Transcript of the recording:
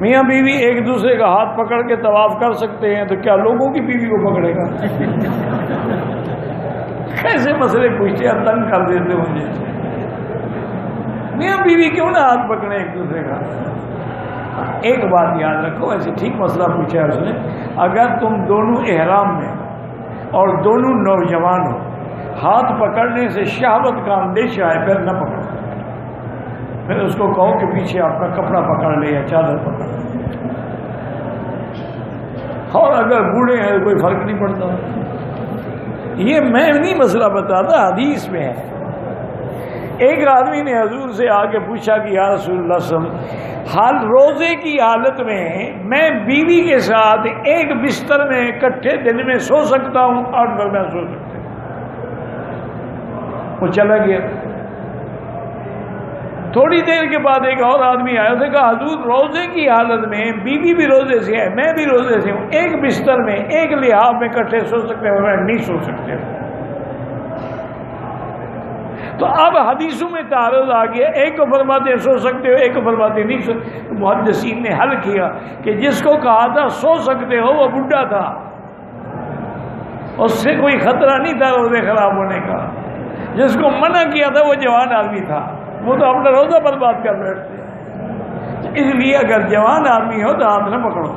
میاں بیوی ایک دوسرے کا ہاتھ پکڑ کے طواف کر سکتے ہیں تو کیا لوگوں کی بیوی کو پکڑے گا؟ کیسے مسئلے پوچھتے ہیں، تنگ کر دیتے مجھے۔ میاں بیوی کیوں نہ ہاتھ پکڑے ایک دوسرے کا؟ ایک بات یاد رکھو، ایسے ٹھیک مسئلہ پوچھا ہے اس نے، اگر تم دونوں احرام میں اور دونوں نوجوان ہو، ہاتھ پکڑنے سے شہوت کا اندیشہ ہے، پھر نہ پکڑو، پھر اس کو کہو کہ پیچھے اپنا کپڑا پکڑ لے یا چادر پکڑ لے، اور اگر بوڑھے ہیں تو کوئی فرق نہیں پڑتا۔ یہ میں نہیں مسئلہ بتاتا، حدیث میں ہے۔ ایک آدمی نے حضور سے آ کے پوچھا کہ یا رسول اللہ صلی اللہ علیہ وسلم، حال روزے کی حالت میں بیوی کے ساتھ ایک بستر میں اکٹھے دن میں سو سکتا ہوں اور میں سو سکتا ہوں؟ وہ چلا گیا۔ تھوڑی دیر کے بعد ایک اور آدمی آیا، اسے کہا حضور روزے کی حالت میں بیوی بھی روزے سے ہے، میں بھی روزے سے ہوں، ایک بستر میں ایک لحاف میں اکٹھے سو سکتے ہیں؟ میں نہیں سو سکتے۔ تو اب حدیثوں میں تعارض آ گیا، ایک کو فرماتے ہیں سو سکتے ہو، ایک کو فرماتے نہیں سو۔ محدثین نے حل کیا کہ جس کو کہا تھا سو سکتے ہو وہ بڈھا تھا، اس سے کوئی خطرہ نہیں تھا روزے خراب ہونے کا، جس کو منع کیا تھا وہ جوان آدمی تھا، وہ تو اپنا روزہ برباد کر بیٹھتے۔ اس لیے اگر جوان آدمی ہو تو ہاتھ نہ پکڑو۔